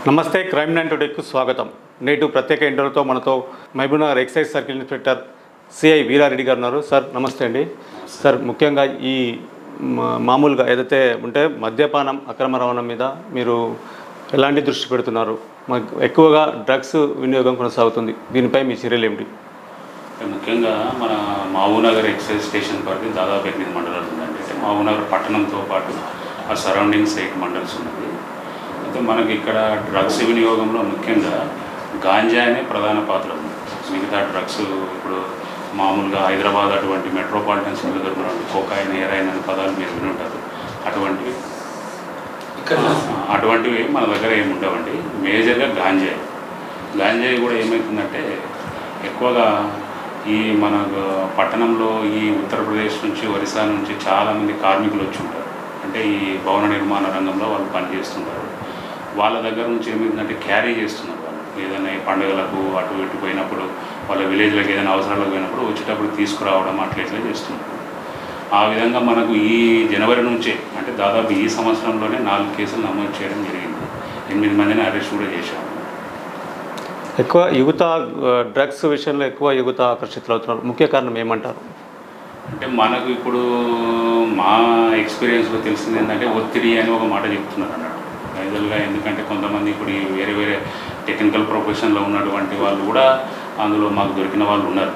నమస్తే క్రైమ్ 9 స్వాగతం. నేటి ప్రత్యేక ఇంటర్వ్యూతో మనతో Mahabubnagar excise circle inspector CI Veerareddy గారు ఉన్నారు. సార్ నమస్తే అండి. సార్ ముఖ్యంగా ఈ మామూలుగా ఏదైతే ఉంటే మద్యపానం అక్రమ రవాణా మీద మీరు ఎలాంటి దృష్టి పెడుతున్నారు? ఎక్కువగా డ్రగ్స్ వినియోగం కొనసాగుతుంది, దీనిపై మీ చర్యలు ఏమిటి? ముఖ్యంగా మన మహబూబ్నగర్ ఎక్సైజ్ స్టేషన్ పరిధి దాదాపు 8 మండలాలు ఉందండి. అంటే మహబూబ్నగర్ పట్టణంతో పాటు ఆ సరౌండింగ్స్ 8 మండల్స్ ఉన్నది. అయితే మనకి ఇక్కడ డ్రగ్స్ వినియోగంలో ముఖ్యంగా గాంజా అనే ప్రధాన పాత్ర ఉంది. మిగతా డ్రగ్స్ ఇప్పుడు మామూలుగా హైదరాబాద్ అటువంటి మెట్రోపాలిటన్ సిటీలో దొరికినటువంటి కోకాయిన్, హెరాయిన్ అనే పదాలు మీరు విని ఉంటారు. అటువంటివి మన దగ్గర ఏమి ఉండవండి. మేజర్గా గాంజాయి కూడా ఏమవుతుందంటే ఎక్కువగా ఈ మన పట్టణంలో ఈ ఉత్తరప్రదేశ్ నుంచి, ఒరిస్సా నుంచి చాలామంది కార్మికులు వచ్చి ఉంటారు. అంటే ఈ భవన నిర్మాణ రంగంలో వాళ్ళు పనిచేస్తుంటారు. వాళ్ళ దగ్గర నుంచి ఏమైందంటే క్యారీ చేస్తున్నారు. వాళ్ళు ఏదైనా పండుగలకు అటు ఇటు పోయినప్పుడు, వాళ్ళ విలేజ్లకు ఏదైనా అవసరాలకు పోయినప్పుడు వచ్చేటప్పుడు తీసుకురావడం అట్లా చేస్తున్నారు. ఆ విధంగా మనకు ఈ జనవరి నుంచే అంటే దాదాపు ఈ సంవత్సరంలోనే 4 కేసులు నమోదు చేయడం జరిగింది. 8 మందిని అరెస్ట్ కూడా చేశాము. ఎక్కువ యువత డ్రగ్స్ విషయంలో ఎక్కువ యువత ఆకర్షితులు అవుతున్నారు. ముఖ్య కారణం ఏమంటారు? అంటే మనకు ఇప్పుడు మా ఎక్స్పీరియన్స్లో తెలిసింది ఏంటంటే ఒత్తిడి అని ఒక మాట చెప్తున్నారు అన్నట్టు ఐదల్గా. ఎందుకంటే కొంతమంది ఇప్పుడు ఈ వేరే టెక్నికల్ ప్రొఫెషన్లో ఉన్నటువంటి వాళ్ళు కూడా అందులో మాకు దొరికిన వాళ్ళు ఉన్నారు.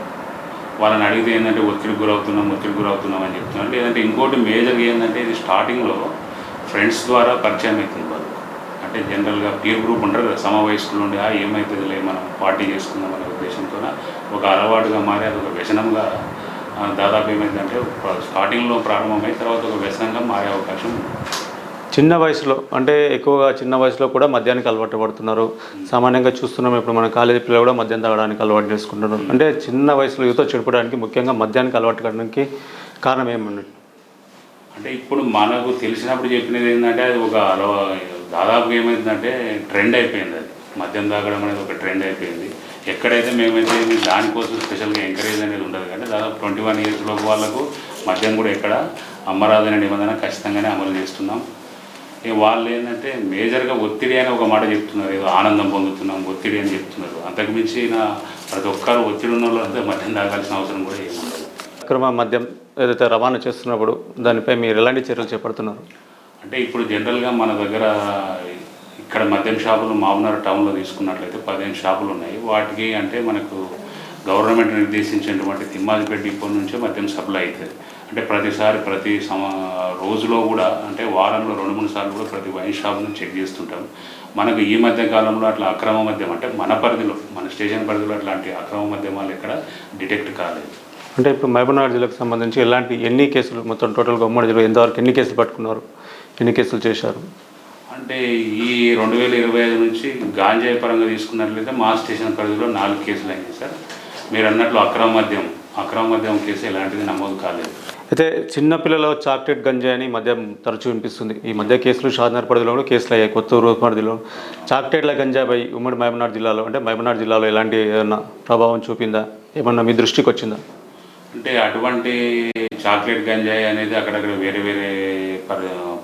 వాళ్ళని అడిగితే ఏంటంటే ఒత్తిడికి గురవుతున్నాం అని చెప్తున్నారు. లేదంటే ఇంకోటి మేజర్గా ఏంటంటే ఇది స్టార్టింగ్లో ఫ్రెండ్స్ ద్వారా పరిచయం అవుతుంది వాళ్ళు. అంటే జనరల్గా పీర్ గ్రూప్ ఉంటారు కదా, సమవయస్కులు ఉండి ఏమవుతుందిలే మనం పార్టీ చేసుకుందాం అనే ఉద్దేశంతో ఒక అలవాటుగా మారి అది ఒక వ్యసనంగా దాదాపు ఏమైందంటే స్టార్టింగ్లో ప్రారంభమై తర్వాత ఒక వ్యసనంగా మారే అవకాశం ఉంది. చిన్న వయసులో అంటే ఎక్కువగా చిన్న వయసులో కూడా మద్యానికి అలవాటు పడుతున్నారు. సామాన్యంగా చూస్తున్నాం, ఇప్పుడు మన కాలేజీ పిల్లలు కూడా మద్యం తాగడానికి అలవాటు చేసుకుంటున్నారు. అంటే చిన్న వయసులో యువత చెడిపోవడానికి ముఖ్యంగా మద్యానికి అలవాటు కావడానికి కారణం ఏమన్నట్టు? అంటే ఇప్పుడు మనకు తెలిసినప్పుడు చెప్పినది ఏంటంటే అది ఒక దాదాపుగా ఏమైందంటే ట్రెండ్ అయిపోయింది. అది మద్యం తాగడం అనేది ఒక ట్రెండ్ అయిపోయింది. ఎక్కడైతే మేమైతే దానికోసం స్పెషల్గా ఎంకరేజ్ అనేది ఉండదు. కానీ దాదాపు 21 years లోపు వాళ్ళకు మద్యం కూడా ఎక్కడ అమ్మరాదనే నిబంధన ఖచ్చితంగానే అమలు చేస్తున్నాం. వాళ్ళు ఏంటంటే మేజర్గా ఒత్తిడి అని ఒక మాట చెప్తున్నారు. ఏదో ఆనందం పొందుతున్నాం ఒత్తిడి అని చెప్తున్నారు. అంతకుమించి ప్రతి ఒక్కరు ఒత్తిడి ఉన్న వాళ్ళంతా మద్యం తాగాల్సిన అవసరం కూడా ఏముండదు. అక్రమ మద్యం ఏదైతే రవాణా చేస్తున్నప్పుడు దానిపై మీరు ఎలాంటి చర్యలు చేపడుతున్నారు? అంటే ఇప్పుడు జనరల్గా మన దగ్గర ఇక్కడ మద్యం షాపులు మహబూబ్నగర్ టౌన్లో తీసుకున్నట్లయితే 15 షాపులు ఉన్నాయి. వాటికి అంటే మనకు గవర్నమెంట్ నిర్దేశించినటువంటి తిమ్మాజిపేట డిపో నుంచే మద్యం సప్లై అవుతుంది. అంటే ప్రతి రోజులో కూడా అంటే వారంలో 2-3 సార్లు కూడా ప్రతి వైన్ షాప్ను చెక్ చేస్తుంటాం. మనకు ఈ మధ్య కాలంలో అట్లా అక్రమ మద్యం అంటే మన స్టేషన్ పరిధిలో అట్లాంటి అక్రమ మద్యమాలు ఎక్కడ డిటెక్ట్ కాలేదు. అంటే ఇప్పుడు మహబూబ్నగర్ జిల్లాకు సంబంధించి ఎన్ని కేసులు మొత్తం టోటల్గా ఉమ్మడి జిల్లా ఎంతవరకు ఎన్ని కేసులు పట్టుకున్నారు, ఎన్ని కేసులు చేశారు? అంటే ఈ 2025 నుంచి గాంజాయి పరంగా తీసుకున్నట్లయితే మా స్టేషన్ పరిధిలో 4 కేసులు అయినాయి సార్. మీరు అన్నట్లు అక్రమ మద్యం కేసు ఎలాంటిది నమోదు కాలేదు. అయితే చిన్నపిల్లల చాక్లెట్ గంజాయి అని మద్యం తరచూ వినిపిస్తుంది. ఈ మధ్య కేసులు షాద్నగర్ పరిధిలో కూడా కేసులు అయ్యాయి. కొత్తూరు పరిధిలో చాక్లెట్ల గంజాయి ఉమ్మడి మహబూబ్నగర్ జిల్లాలో అంటే మహబూబ్నగర్ జిల్లాలో ఎలాంటి ఏమన్నా ప్రభావం చూపిందా, ఏమన్నా మీ దృష్టికి వచ్చిందా? అంటే అటువంటి చాక్లెట్ గంజాయి అనేది అక్కడక్కడ వేరే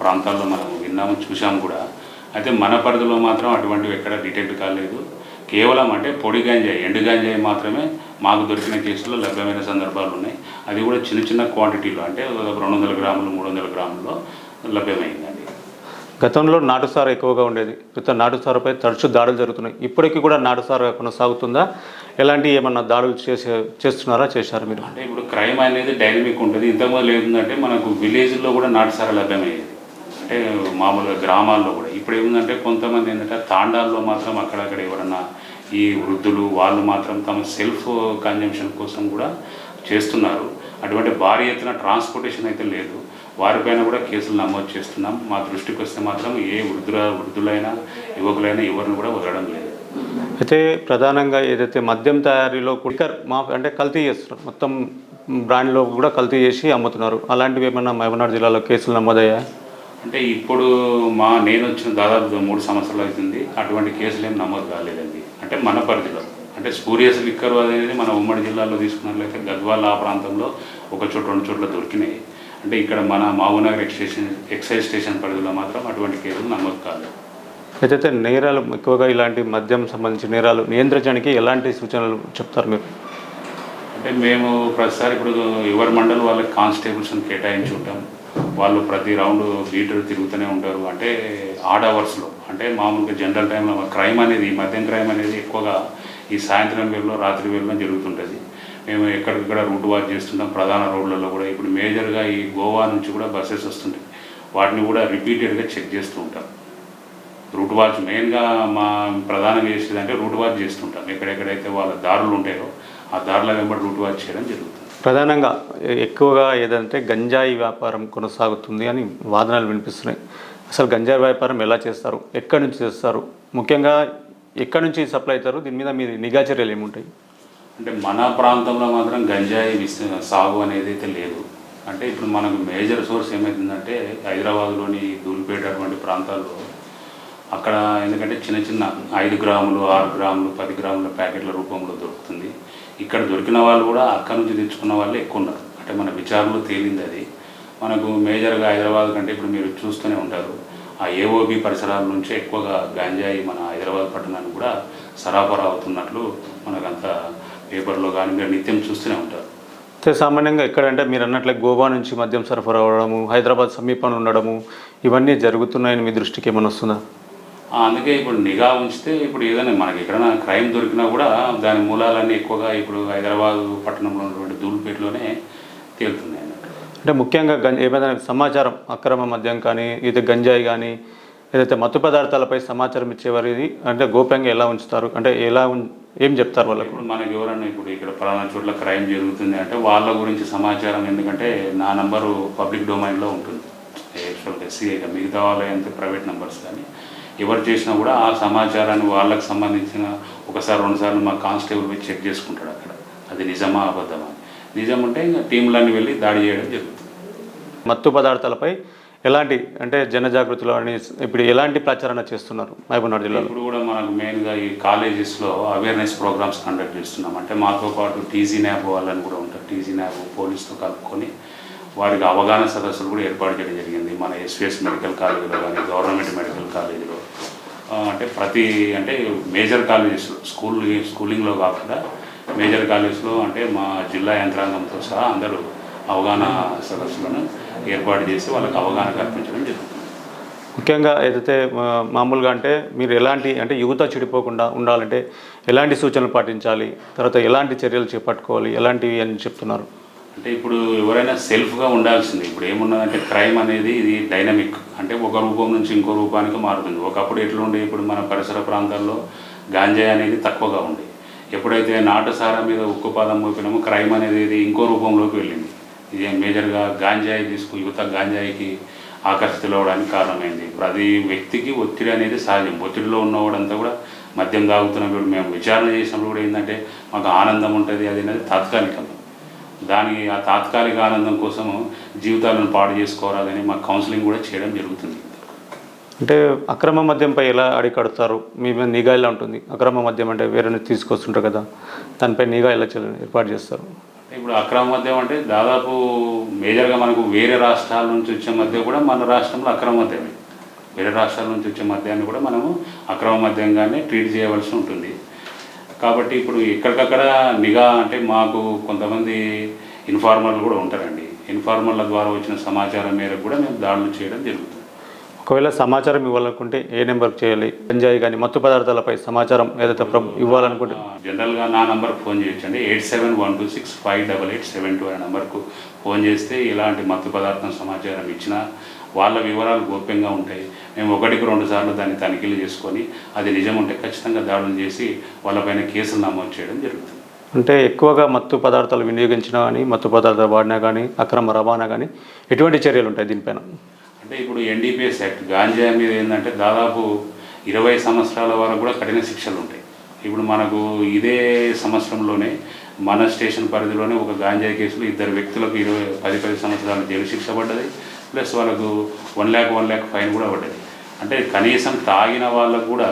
ప్రాంతాల్లో మనం విన్నాము, చూసాము కూడా. అయితే మన పరిధిలో మాత్రం అటువంటివి ఎక్కడ డిటెక్ట్ కాలేదు. కేవలం అంటే పొడి గంజాయి, ఎండు గంజాయి మాత్రమే మాకు దొరికిన కేసుల్లో లభ్యమైన సందర్భాలు ఉన్నాయి. అది కూడా చిన్న క్వాంటిటీలో అంటే 200 గ్రాములు 300 గ్రాముల్లో లభ్యమైందండి. గతంలో నాటుసారా ఎక్కువగా ఉండేది. నాటుసారాపై తరచూ దాడులు జరుగుతున్నాయి. ఇప్పటికీ కూడా నాటుసారా కొనసాగుతుందా? ఎలాంటి ఏమన్నా దాడులు చేశారు మీరు? అంటే ఇప్పుడు క్రైమ్ అనేది డైనమిక్ ఉంటుంది. ఇంతకుముందు ఏముందంటే మనకు విలేజ్లో కూడా నాటుసారా లభ్యమయ్యేది, అంటే మామూలుగా గ్రామాల్లో కూడా. ఇప్పుడు ఏముందంటే కొంతమంది ఏంటంటే తాండాల్లో మాత్రం అక్కడక్కడ ఎవరన్నా ఈ వృద్ధులు వాళ్ళు మాత్రం తమ సెల్ఫ్ కన్జంప్షన్ కోసం కూడా చేస్తున్నారు. అటువంటి భారీ ఎత్తున ట్రాన్స్పోర్టేషన్ అయితే లేదు. వారిపైన కూడా కేసులు నమోదు చేస్తున్నాం. మా దృష్టికి వస్తే మాత్రం ఏ వృద్ధులైనా యువకులైనా ఎవరిని కూడా వదలడం లేదు. అయితే ప్రధానంగా ఏదైతే మద్యం తయారీలో అంటే కల్తీ చేస్తున్నారు, మొత్తం బ్రాండ్లో కూడా కల్తీ చేసి అమ్ముతున్నారు. అలాంటివి ఏమన్నా మహబూబ్నగర్ జిల్లాలో కేసులు నమోదయ్యా? అంటే ఇప్పుడు నేను వచ్చిన దాదాపు 3 సంవత్సరాలు అవుతుంది. అటువంటి కేసులు ఏం నమోదు కాలేదండి. అంటే మన పరిధిలో అంటే స్పూరియస్ లిక్కర్ అనేది మన ఉమ్మడి జిల్లాలో తీసుకున్నట్లయితే గద్వాల ఆ ప్రాంతంలో 1 చోట 2 చోట్ల దొరికినాయి. అంటే ఇక్కడ మన మహబూబ్నగర్ ఎక్సైజ్ స్టేషన్ పరిధిలో మాత్రం అటువంటి కేసులు నమోదు కాలేదు. ఏదైతే నేరాలు ఎక్కువగా ఇలాంటి మద్యం సంబంధించిన నేరాలు నియంత్రించడానికి ఎలాంటి సూచనలు చెప్తారు మీరు? అంటే మేము ప్రతిసారి ఇప్పుడు ఎవరి మండలి వాళ్ళకి కానిస్టేబుల్స్ని కేటాయించి ఉంటాం. వాళ్ళు ప్రతి రౌండ్ బీటర్ తిరుగుతూనే ఉంటారు. అంటే ఆడ్ అవర్స్లో, అంటే మామూలుగా జనరల్ టైంలో క్రైమ్ అనేది, మద్యం క్రైమ్ అనేది ఎక్కువగా ఈ సాయంత్రం వేళలో, రాత్రి వేళలో జరుగుతుంటుంది. మేము ఎక్కడికక్కడ రూట్ వాచ్ చేస్తుంటాం. ప్రధాన రోడ్లలో కూడా ఇప్పుడు మేజర్గా ఈ గోవా నుంచి కూడా బస్సెస్ వస్తుంటాయి. వాటిని కూడా రిపీటెడ్గా చెక్ చేస్తూ ఉంటాం. రూట్ వాచ్ మెయిన్గా మా ప్రధానంగా చేసేది అంటే రూట్ వాచ్ చేస్తుంటాం. ఎక్కడెక్కడైతే వాళ్ళ దారులు ఉంటాయో ఆ దారుల వెంబడి రూట్ వాచ్ చేయడం జరుగుతుంది. ప్రధానంగా ఎక్కువగా ఏదంటే గంజాయి వ్యాపారం కొనసాగుతుంది అని వాదనలు వినిపిస్తున్నాయి. అసలు గంజాయి వ్యాపారం ఎలా చేస్తారు, ఎక్కడి నుంచి చేస్తారు, ముఖ్యంగా ఎక్కడి నుంచి సప్లై అవుతారు, దీని మీద మీరు నిఘా చర్యలు ఏముంటాయి? అంటే మన ప్రాంతంలో మాత్రం గంజాయి సాగు అనేది అయితే లేదు. అంటే ఇప్పుడు మనకు మేజర్ సోర్స్ ఏమవుతుందంటే హైదరాబాద్లోని ధూళిపేట అటువంటి ప్రాంతాల్లో అక్కడ ఎందుకంటే చిన్న చిన్న 5 గ్రాములు, 6 గ్రాములు, 10 గ్రాముల ప్యాకెట్ల రూపంలో దొరుకుతుంది. ఇక్కడ దొరికిన వాళ్ళు కూడా అక్కడ నుంచి తెచ్చుకున్న వాళ్ళు ఎక్కువ ఉన్నారు. అంటే మన విచారణలో తేలింది అది. మనకు మేజర్గా హైదరాబాద్ కంటే ఇప్పుడు మీరు చూస్తూనే ఉంటారు, ఆ ఏఓబి పరిసరాల నుంచే ఎక్కువగా గంజాయి మన హైదరాబాద్ పట్టణానికి కూడా సరఫరా అవుతున్నట్లు మనకంతా పేపర్లో కానీ మీరు నిత్యం చూస్తూనే ఉంటారు. అయితే సామాన్యంగా ఎక్కడంటే మీరు అన్నట్లే గోవా నుంచి మద్యం సరఫరా అవ్వడము, హైదరాబాద్ సమీపంలో ఉండడము, ఇవన్నీ జరుగుతున్నాయని మీ దృష్టికి ఏమైనా వస్తుందా? అందుకే ఇప్పుడు నిఘా ఉంచితే ఇప్పుడు ఏదైనా మనకి ఎక్కడైనా క్రైమ్ దొరికినా కూడా దాని మూలాలన్నీ ఎక్కువగా ఇప్పుడు హైదరాబాద్ పట్టణంలో ఉన్నటువంటి ధూళిపేటలోనే తేలుతున్నాయి అన్నట్టు. అంటే ముఖ్యంగా ఏమైనా సమాచారం అక్రమ మద్యం కానీ, ఇది గంజాయి కానీ, ఏదైతే మత్తు పదార్థాలపై సమాచారం ఇచ్చేవారు అంటే గోప్యంగా ఎలా ఉంచుతారు, అంటే ఏం చెప్తారు వాళ్ళకు? ఇప్పుడు మనకి ఎవరన్నా ఇప్పుడు ఇక్కడ పలానా చోట్ల క్రైమ్ జరుగుతుంది అంటే వాళ్ళ గురించి సమాచారం, ఎందుకంటే నా నంబరు పబ్లిక్ డొమైన్లో ఉంటుంది. యాక్చువల్గా ఎస్సీఐగా మిగతా వాళ్ళ ఎంత ప్రైవేట్ నెంబర్స్ కానీ ఎవరు చేసినా కూడా ఆ సమాచారాన్ని వాళ్ళకి సంబంధించిన ఒకసారి 2 సార్లు మా కానిస్టేబుల్ పోయి చెక్ చేసుకుంటాడు అక్కడ, అది నిజమా అబద్ధమా. నిజం అంటే ఇంకా టీంలన్నీ వెళ్ళి దాడి చేయడం జరుగుతుంది. మత్తు పదార్థాలపై ఎలాంటి అంటే జనజాగృతిలో అని ఇప్పుడు ఎలాంటి ప్రచారణ చేస్తున్నారు మహబూబ్నగర్ జిల్లాలో? ఇప్పుడు కూడా మనకు మెయిన్గా ఈ కాలేజెస్లో అవేర్నెస్ ప్రోగ్రామ్స్ కండక్ట్ చేస్తున్నాం. అంటే మాతో పాటు టీజీ న్యాబ్ వాళ్ళని కూడా ఉంటారు. టీజీ న్యాబ్ పోలీసుతో కలుపుకొని వారికి అవగాహన సదస్సులు కూడా ఏర్పాటు చేయడం జరిగింది. మన ఎస్విఎస్ మెడికల్ కాలేజీలో కానీ, గవర్నమెంట్ మెడికల్ కాలేజీలో, అంటే అంటే మేజర్ కాలేజెస్ స్కూలింగ్లో కాకుండా మేజర్ కాలేజెస్లో అంటే మా జిల్లా యంత్రాంగంతో సహా అందరూ అవగాహన సదస్సులను ఏర్పాటు చేసి వాళ్ళకి అవగాహన కల్పించడం జరుగుతుంది. ముఖ్యంగా ఏదైతే మామూలుగా అంటే మీరు ఎలాంటి అంటే యువత చెడిపోకుండా ఉండాలంటే ఎలాంటి సూచనలు పాటించాలి, తర్వాత ఎలాంటి చర్యలు చేపట్టుకోవాలి, ఎలాంటివి అని చెప్తున్నారు? అంటే ఇప్పుడు ఎవరైనా సెల్ఫ్గా ఉండాల్సింది. ఇప్పుడు ఏమున్నదంటే క్రైమ్ అనేది ఇది డైనమిక్, అంటే ఒక రూపం నుంచి ఇంకో రూపానికి మారుతుంది. ఒకప్పుడు ఎట్లుండే, ఇప్పుడు మన పరిసర ప్రాంతాల్లో గాంజాయి అనేది తక్కువగా ఉంది. ఎప్పుడైతే నాటుసారా మీద ఉక్కుపాదం మోపినామో క్రైమ్ అనేది ఇది ఇంకో రూపంలోకి వెళ్ళింది. ఇది మేజర్గా గాంజాయి యువత గాంజాయికి ఆకర్షితులవడానికి కారణమైంది. ప్రతి వ్యక్తికి ఒత్తిడి అనేది సహజం. ఒత్తిడిలో ఉన్నవాడంతా కూడా మద్యం తాగుతున్నప్పుడు మేము విచారణ చేసినప్పుడు కూడా ఏంటంటే మాకు ఆనందం ఉంటుంది, అది అనేది తాత్కాలికం. ఆ తాత్కాలిక ఆనందం కోసము జీవితాలను పాడు చేసుకోరాదని మాకు కౌన్సిలింగ్ కూడా చేయడం జరుగుతుంది. అంటే అక్రమ మద్యంపై ఎలా అడిగడుతారు? మీ మీద నిఘా ఎలా ఉంటుంది? అక్రమ మద్యం అంటే వేరే తీసుకొస్తుంటారు కదా, దానిపై నిఘా ఎలా ఏర్పాటు చేస్తారు? ఇప్పుడు అక్రమ మద్యం అంటే దాదాపు మేజర్గా మనకు వేరే రాష్ట్రాల నుంచి వచ్చే మద్యం కూడా మన రాష్ట్రంలో అక్రమ మద్యమే. వేరే రాష్ట్రాల నుంచి వచ్చే మద్యాన్ని కూడా మనము అక్రమ మద్యంగానే ట్రీట్ చేయవలసి ఉంటుంది. కాబట్టి ఇప్పుడు ఎక్కడికక్కడ నిఘా అంటే మాకు కొంతమంది ఇన్ఫార్మర్లు కూడా ఉంటారండి. ఇన్ఫార్మర్ల ద్వారా వచ్చిన సమాచారం మేరకు కూడా మేము దాడులు చేయడం జరుగుతుంది. ఒకవేళ సమాచారం ఇవ్వాలనుకుంటే ఏ నెంబర్కి చేయాలి? గంజాయి కానీ మత్తు పదార్థాలపై సమాచారం ఏదైతే ఇవ్వాలనుకుంటే జనరల్గా నా నంబర్కి ఫోన్ చేయొచ్చండి. 8712658872 అనే నెంబర్కు ఫోన్ చేస్తే ఇలాంటి మత్తు పదార్థం సమాచారం ఇచ్చినా వాళ్ళ వివరాలు గోప్యంగా ఉంటాయి. మేము 1-2 సార్లు దాన్ని తనిఖీలు చేసుకొని అది నిజం ఉంటే ఖచ్చితంగా దాడులు చేసి వాళ్ళపైన కేసులు నమోదు చేయడం జరుగుతుంది. అంటే ఎక్కువగా మత్తు పదార్థాలు వినియోగించినా కానీ, మత్తు పదార్థాలు వాడినా కానీ, అక్రమ రవాణా కానీ ఎటువంటి చర్యలు ఉంటాయి దీనిపైన? అంటే ఇప్పుడు ఎన్డీపీఎస్ యాక్ట్ గాంజాయి మీద ఏంటంటే దాదాపు 20 సంవత్సరాల వరకు కూడా కఠిన శిక్షలు ఉంటాయి. ఇప్పుడు మనకు ఇదే సంవత్సరంలోనే మన స్టేషన్ పరిధిలోనే ఒక గాంజాయి కేసులో 2 వ్యక్తులకు 10 సంవత్సరాల జైలు శిక్ష పడ్డది. ప్లస్ వాళ్ళకు 1 lakh ఫైన్ కూడా పడ్డది. అంటే కనీసం తాగిన వాళ్ళకు కూడా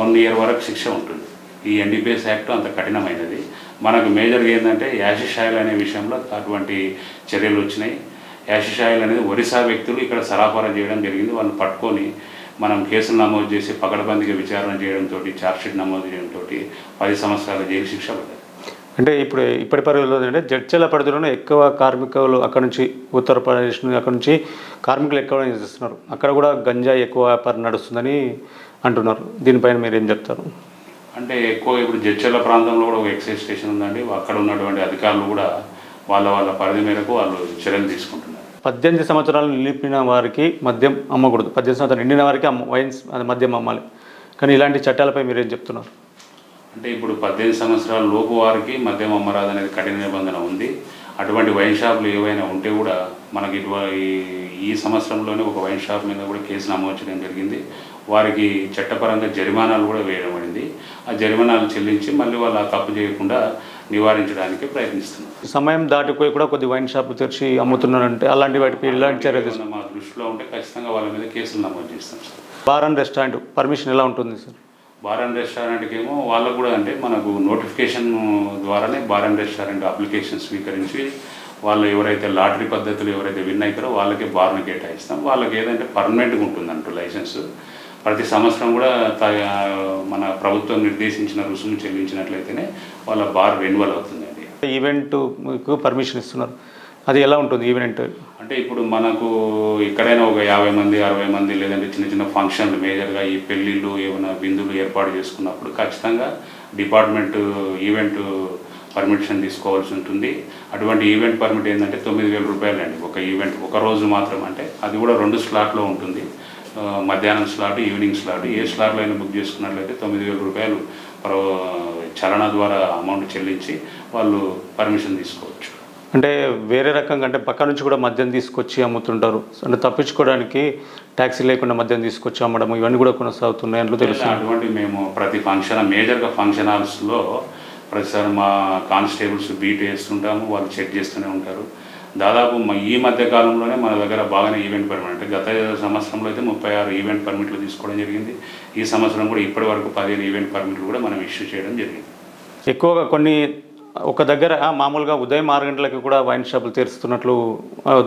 1 year వరకు శిక్ష ఉంటుంది. ఈ ఎన్డీపీఎస్ యాక్ట్ అంత కఠినమైనది. మనకు మేజర్గా ఏంటంటే యాషిష్ ఆయిల్ అనే విషయంలో అటువంటి చర్యలు వచ్చినాయి. యాషిష్ ఆయిల్ అనేది ఒరిస్సా వ్యక్తులు ఇక్కడ సరఫరా చేయడం జరిగింది. వాళ్ళు పట్టుకొని మనం కేసులు నమోదు చేసి పకడ్బందీగా విచారణ చేయడంతో ఛార్జ్షీట్ నమోదు చేయడంతో 10 సంవత్సరాల జైలు శిక్ష పడ్డది. అంటే ఇప్పటి పరిధిలో ఏంటంటే జడ్చర్ల పరిధిలోనే ఎక్కువ కార్మికులు అక్కడ నుంచి ఉత్తరప్రదేశ్ నుంచి అక్కడ నుంచి కార్మికులు ఎక్కువ చేస్తున్నారు. అక్కడ కూడా గంజాయి ఎక్కువ వ్యాపారం నడుస్తుందని అంటున్నారు. దీనిపైన మీరు ఏం చెప్తారు? అంటే ఎక్కువ ఇప్పుడు జడ్చర్ల ప్రాంతంలో కూడా ఒక ఎక్సైజ్ స్టేషన్ ఉందండి. అక్కడ ఉన్నటువంటి అధికారులు కూడా వాళ్ళ పరిధి మేరకు వాళ్ళు చర్యలు తీసుకుంటున్నారు. 18 సంవత్సరాలు నిలిపిన వారికి మద్యం అమ్మకూడదు, 18 సంవత్సరాలు నిండిన వారికి వైన్స్ మద్యం అమ్మాలి. కానీ ఇలాంటి చట్టాలపై మీరు ఏం చెప్తున్నారు? అంటే ఇప్పుడు 18 సంవత్సరాల లోపు వారికి మద్యం అమ్మరాదు అనేది కఠిన నిబంధన ఉంది. అటువంటి వైన్ షాపులు ఏవైనా ఉంటే కూడా మనకి ఈ సంవత్సరంలోనే ఒక వైన్ షాప్ మీద కూడా కేసు నమోదు చేయడం జరిగింది. వారికి చట్టపరంగా జరిమానాలు కూడా వేయడం పడింది. ఆ జరిమానాలు చెల్లించి మళ్ళీ వాళ్ళు ఆ తప్పు చేయకుండా నివారించడానికి ప్రయత్నిస్తున్నారు. సమయం దాటిపోయి కూడా కొద్ది వైన్ షాపులు తెరిచి అమ్ముతున్నారంటే అలాంటి వాటిపై ఇలాంటి చర్యలు మా దృష్టిలో ఉంటే ఖచ్చితంగా వాళ్ళ మీద కేసులు నమోదు చేస్తాం sir. Bar and restaurant permission ఎలా ఉంటుంది సార్? బార్ అండ్ రెస్టారెంట్కి ఏమో వాళ్ళకు కూడా అంటే మనకు నోటిఫికేషన్ ద్వారానే బార్ అండ్ రెస్టారెంట్ అప్లికేషన్ స్వీకరించి వాళ్ళు ఎవరైతే లాటరీ పద్ధతులు ఎవరైతే విన్ అవుతారో వాళ్ళకి బార్ను కేటాయిస్తాం. వాళ్ళకి ఏదంటే పర్మనెంట్గా ఉంటుందంటూ లైసెన్స్ ప్రతి సంవత్సరం కూడా మన ప్రభుత్వం నిర్దేశించిన రుసుము చెల్లించినట్లయితేనే వాళ్ళ బార్ రెన్యువల్ అవుతుందండి. ఈవెంట్కు పర్మిషన్ ఇస్తున్నారు, అది ఎలా ఉంటుంది ఈవెంట్? అంటే ఇప్పుడు మనకు ఎక్కడైనా ఒక 50 మంది 60 మంది లేదంటే చిన్న చిన్న ఫంక్షన్లు మేజర్గా ఈ పెళ్ళిళ్ళు ఏమైనా విందులు ఏర్పాటు చేసుకున్నప్పుడు ఖచ్చితంగా డిపార్ట్మెంట్ ఈవెంట్ పర్మిషన్ తీసుకోవాల్సి ఉంటుంది. అటువంటి ఈవెంట్ పర్మిట్ ఏంటంటే 9,000 రూపాయలు అండి ఒక ఈవెంట్, ఒక రోజు మాత్రం. అంటే అది కూడా 2 స్లాట్లో ఉంటుంది, మధ్యాహ్నం స్లాట్, ఈవినింగ్ స్లాట్. ఏ స్లాట్లో అయినా బుక్ చేసుకున్నట్లయితే 9,000 రూపాయలు చలన ద్వారా అమౌంట్ చెల్లించి వాళ్ళు పర్మిషన్ తీసుకోవచ్చు. అంటే వేరే రకంగా అంటే పక్క నుంచి కూడా మద్యం తీసుకొచ్చి అమ్ముతుంటారు. అంటే తప్పించుకోవడానికి ట్యాక్సీ లేకుండా మద్యం తీసుకొచ్చి అమ్మడం ఇవన్నీ కూడా కొనసాగుతున్నాయి అంటూ తెలుస్తుంది. అటువంటి మేము ప్రతి మేజర్గా ఫంక్షన్ హాల్స్లో ప్రతిసారి మా కానిస్టేబుల్స్ బీట్ వేస్తుంటాము, వాళ్ళు చెక్ చేస్తూనే ఉంటారు. దాదాపు ఈ మధ్య కాలంలోనే మన దగ్గర బాగానే ఈవెంట్ పర్మిట్, అంటే గత సంవత్సరంలో అయితే 36 ఈవెంట్ పర్మిట్లు తీసుకోవడం జరిగింది. ఈ సంవత్సరం కూడా ఇప్పటి వరకు 15 ఈవెంట్ పర్మిట్లు కూడా మనం ఇష్యూ చేయడం జరిగింది. ఎక్కువగా కొన్ని ఒక దగ్గర మామూలుగా ఉదయం 6 గంటలకు కూడా వైన్ షాపులు తెరుస్తున్నట్లు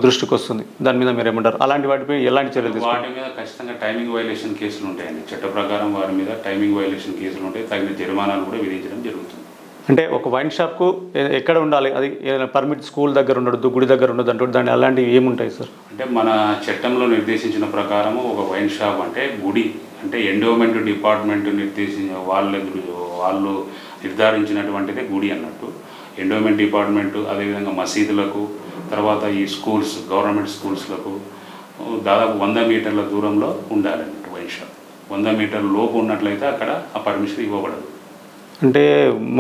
దృష్టికి వస్తుంది. దాని మీద మీరు ఏమంటారు? అలాంటి వాటిపై ఎలాంటి చర్యలు తీసుకుంటారు? వాటి మీద ఖచ్చితంగా టైమింగ్ వైలేషన్ కేసులు ఉంటాయండి. చట్ట ప్రకారం వారి మీద టైమింగ్ వైలేషన్ కేసులు ఉంటాయి, తగిన జరిమానాలు కూడా విధించడం జరుగుతుంది. అంటే ఒక వైన్ షాప్కు ఎక్కడ ఉండాలి? అది పర్మిట్ స్కూల్ దగ్గర ఉండదు, గుడి దగ్గర ఉండదు అంటూ దాని అలాంటివి ఏముంటాయి సార్? అంటే మన చట్టంలో నిర్దేశించిన ప్రకారము ఒక వైన్ షాప్ అంటే గుడి, అంటే ఎండోమెంట్ డిపార్ట్మెంట్ వాళ్ళు నిర్ధారించినటువంటిదే గుడి అన్నట్టు. ఎండోమెంట్ డిపార్ట్మెంటు అదేవిధంగా మసీదులకు, తర్వాత ఈ స్కూల్స్, గవర్నమెంట్ స్కూల్స్లకు దాదాపు 100 మీటర్ల దూరంలో ఉండాలన్నట్టు వైన్ షాప్. 100 మీటర్ల లోపు ఉన్నట్లయితే అక్కడ ఆ పర్మిషన్ ఇవ్వబడదు. అంటే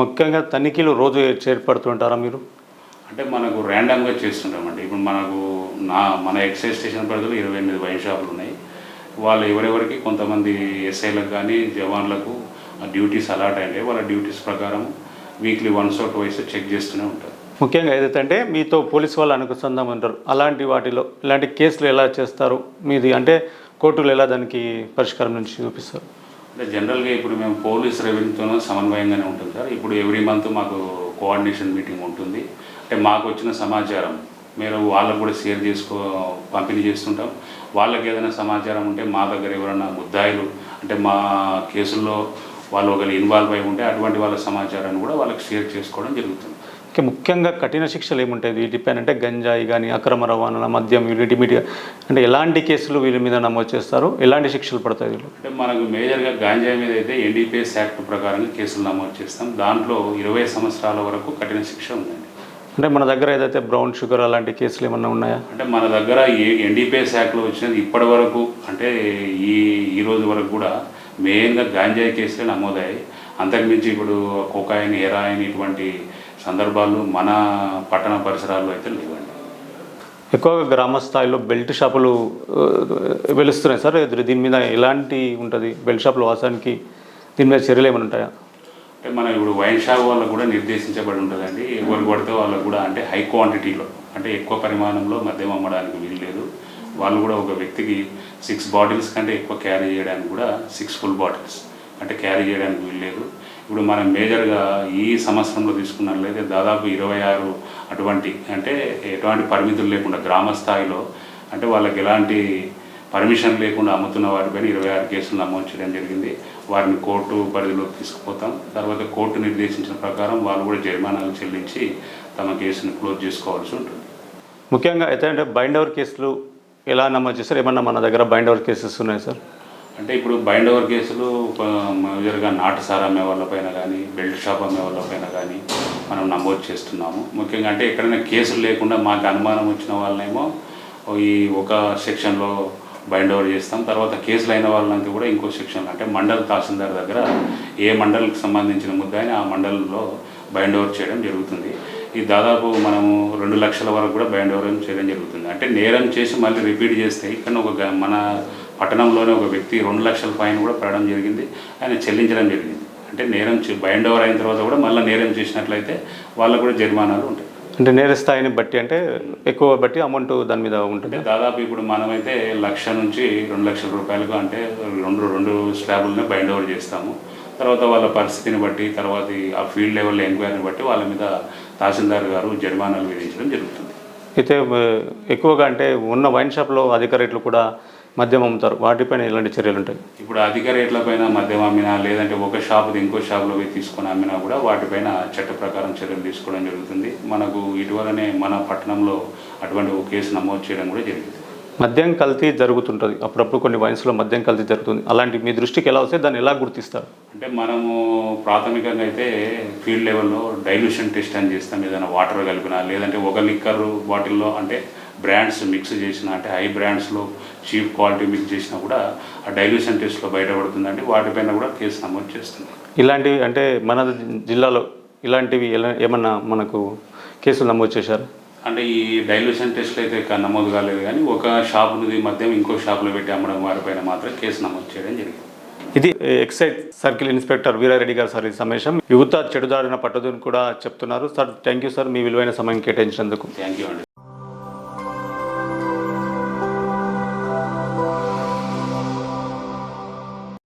ముఖ్యంగా తనిఖీలు రోజు చేపడుతుంటారా మీరు? అంటే మనకు ర్యాండమ్గా చేస్తుంటామండి. ఇప్పుడు మన ఎక్సైజ్ స్టేషన్ పరిధిలో 28 వైన్ షాపులు ఉన్నాయి. వాళ్ళు ఎవరెవరికి కొంతమంది ఎస్ఐలకు కానీ జవాన్లకు డ్యూటీస్ అలాట్ అయ్యాయి. వాళ్ళ డ్యూటీస్ ప్రకారం వీక్లీ 1 or 2 చెక్ చేస్తూనే ఉంటారు. ముఖ్యంగా ఏదైతే అంటే మీతో పోలీసు వాళ్ళు అనుసంధానం ఉంటారు, అలాంటి వాటిలో ఇలాంటి కేసులు ఎలా చేస్తారు మీది? అంటే కోర్టులు ఎలా దానికి పరిష్కారం నుంచి చూపిస్తారు? అంటే జనరల్గా ఇప్పుడు మేము పోలీస్ రెవెన్యూతో సమన్వయంగానే ఉంటుంది సార్. ఇప్పుడు ఎవ్రీ మంత్ మాకు కోఆర్డినేషన్ మీటింగ్ ఉంటుంది. అంటే మాకు వచ్చిన సమాచారం మీరు వాళ్ళకు కూడా షేర్ పంపిణీ చేస్తుంటాం. వాళ్ళకి ఏదైనా సమాచారం ఉంటే మా దగ్గర ఎవరైనా ముద్దాయిలు అంటే మా కేసుల్లో వాళ్ళు ఒకరు ఇన్వాల్వ్ అయి ఉంటే అటువంటి వాళ్ళ సమాచారాన్ని కూడా వాళ్ళకి షేర్ చేసుకోవడం జరుగుతుంది. ముఖ్యంగా కఠిన శిక్షలు ఏముంటాయి వీటిపైన? అంటే గంజాయి కానీ, అక్రమ రవాణా, మద్యం, వీటిమీడియా అంటే ఎలాంటి కేసులు వీళ్ళ మీద నమోదు చేస్తారు? ఎలాంటి శిక్షలు పడతాయి వీళ్ళు? అంటే మనకు మేజర్గా గాంజాయి మీద అయితే NDPS యాక్ట్ ప్రకారంగా కేసులు నమోదు చేస్తాం. దాంట్లో 20 సంవత్సరాల వరకు కఠిన శిక్ష ఉందండి. అంటే మన దగ్గర ఏదైతే బ్రౌన్ షుగర్ అలాంటి కేసులు ఏమన్నా ఉన్నాయా? అంటే మన దగ్గర NDPS యాక్ట్లో వచ్చినది ఇప్పటి వరకు అంటే ఈ రోజు వరకు కూడా మెయిన్గా గాంజాయి కేసులే నమోదయ్యాయి. అంతకుమించి ఇప్పుడు కొకాయిన్, హెరాయిన్ ఇటువంటి సందర్భాలు మన పట్టణ పరిసరాల్లో అయితే లేవండి. ఎక్కువగా గ్రామ స్థాయిలో బెల్ట్ షాపులు వెలుస్తున్నాయి సార్. దీని మీద ఎలాంటి ఉంటుంది? బెల్ట్ షాపుల వాసానికి దీని మీద చర్యలు ఏమైనా ఉంటాయా? అంటే మనం ఇప్పుడు వైన్ షాప్ వాళ్ళకు కూడా నిర్దేశించబడి ఉంటుందండి. ఎవరు పడితే వాళ్ళకు కూడా అంటే హై క్వాంటిటీలో అంటే ఎక్కువ పరిమాణంలో మద్యం అమ్మడానికి వీలు లేదు. వాళ్ళు కూడా ఒక వ్యక్తికి 6 బాటిల్స్ కంటే ఎక్కువ క్యారీ చేయడానికి కూడా 6 full బాటిల్స్ అంటే క్యారీ చేయడానికి వీలు లేదు. ఇప్పుడు మనం మేజర్గా ఈ సంవత్సరంలో తీసుకున్నట్లయితే దాదాపు 26 అటువంటి అంటే ఎటువంటి పరిమితులు లేకుండా గ్రామ స్థాయిలో అంటే వాళ్ళకి ఎలాంటి పర్మిషన్ లేకుండా అమ్ముతున్న వారిపైన 26 కేసులు నమోదు చేయడం జరిగింది. వారిని కోర్టు పరిధిలోకి తీసుకుపోతాం. తర్వాత కోర్టు నిర్దేశించిన ప్రకారం వాళ్ళు కూడా జరిమానాలు చెల్లించి తమ కేసును క్లోజ్ చేసుకోవాల్సి ఉంటుంది. ముఖ్యంగా అయితే అంటే బైండ్ ఓవర్ కేసులు ఎలా నమోదు చేస్తారు? ఏమన్నా మన దగ్గర బైండ్ ఓవర్ కేసెస్ ఉన్నాయి సార్? అంటే ఇప్పుడు బైండ్ ఓవర్ కేసులు మేజర్గా నాటు సారా అమ్మే వాళ్ళపైన కానీ బెల్ట్ షాప్ అమ్మే వాళ్ళపైన కానీ మనం నమోదు చేస్తున్నాము. ముఖ్యంగా అంటే ఎక్కడైనా కేసులు లేకుండా మాకు అనుమానం వచ్చిన వాళ్ళనేమో ఈ ఒక సెక్షన్లో బైండ్ ఓవర్ చేస్తాం. తర్వాత కేసులు అయిన వాళ్ళంతా కూడా ఇంకో సెక్షన్లో అంటే మండల్ తహసీల్దార్ దగ్గర ఏ మండల్కి సంబంధించిన ముద్దాయిని ఆ మండలంలో బైండ్ ఓవర్ చేయడం జరుగుతుంది. ఇది దాదాపు మనము 2 లక్షల వరకు కూడా బైండ్ ఓవర్ చేయడం జరుగుతుంది. అంటే నేరం చేసి మళ్ళీ రిపీట్ చేస్తే ఇక్కడ మన పట్టణంలోనే ఒక వ్యక్తి 2 లక్షల ఫైన్ కూడా పడడం జరిగింది. ఆయన చెల్లించడం జరిగింది. అంటే నేరం బైండ్ ఓవర్ అయిన తర్వాత కూడా మళ్ళీ నేరం చేసినట్లయితే వాళ్ళకు కూడా జరిమానాలు ఉంటాయి. అంటే నేర స్థాయిని బట్టి అంటే ఎక్కువ బట్టి అమౌంట్ దాని మీద ఉంటుంది. దాదాపు ఇప్పుడు మనమైతే 1 లక్ష నుంచి 2 లక్షల రూపాయలకు అంటే రెండు స్లాబులనే బైండ్ ఓవర్ చేస్తాము. తర్వాత వాళ్ళ పరిస్థితిని బట్టి తర్వాత ఆ ఫీల్డ్ లెవెల్ ఎంక్వైరీని బట్టి వాళ్ళ మీద తహసీల్దార్ గారు జరిమానాలు విధించడం జరుగుతుంది. అయితే ఎక్కువగా అంటే ఉన్న వైన్ షాప్లో అధిక రేట్లు కూడా మద్యం అమ్ముతారు. వాటిపైన ఎలాంటి చర్యలు ఉంటాయి? ఇప్పుడు అధిక రేట్లపైన మద్యం అమ్మినా లేదంటే ఒక షాపుది ఇంకో షాపులో పోయి తీసుకొని అమ్మినా కూడా వాటిపైన చట్ట ప్రకారం చర్యలు తీసుకోవడం జరుగుతుంది. మనకు ఇటీవలనే మన పట్టణంలో అటువంటి ఒక కేసు నమోదు చేయడం కూడా జరిగింది. మద్యం కల్తీ జరుగుతుంటుంది, అప్పుడప్పుడు కొన్ని వైన్స్లో మద్యం కల్తీ జరుగుతుంది. అలాంటి మీ దృష్టికి ఎలా వస్తే దాన్ని ఎలా గుర్తిస్తారు? అంటే మనము ప్రాథమికంగా అయితే ఫీల్డ్ లెవెల్లో డైల్యూషన్ టెస్ట్ అని చేస్తాం. ఏదైనా వాటర్ కలిపినా లేదంటే ఒక లిక్కర్ బాటిల్లో అంటే బ్రాండ్స్ మిక్స్ చేసిన అంటే హై బ్రాండ్స్లో చీప్ క్వాలిటీ మిక్స్ చేసినా కూడా ఆ డైల్యూషన్ టెస్ట్లో బయటపడుతుందండి. వాటిపైన కూడా కేసు నమోదు చేస్తుంది. ఇలాంటివి అంటే మన జిల్లాలో ఇలాంటివి ఏమన్నా మనకు కేసులు నమోదు చేశారు? అంటే ఈ డైల్యూషన్ టెస్ట్లు అయితే నమోదు కాలేదు, కానీ ఒక షాపుది మద్యం ఇంకో షాపులో పెట్టి అమ్మడం వారిపైన మాత్రం కేసు నమోదు చేయడం జరిగింది. ఇది ఎక్సైజ్ సర్కిల్ ఇన్స్పెక్టర్ వీరారెడ్డి గారు సార్ ఈ సమావేశం యువత చెడుదారిన పట్టదని కూడా చెప్తున్నారు. సార్ థ్యాంక్ యూ సార్, మీ విలువైన సమయం కేటాయించినందుకు. థ్యాంక్ యూ అండి.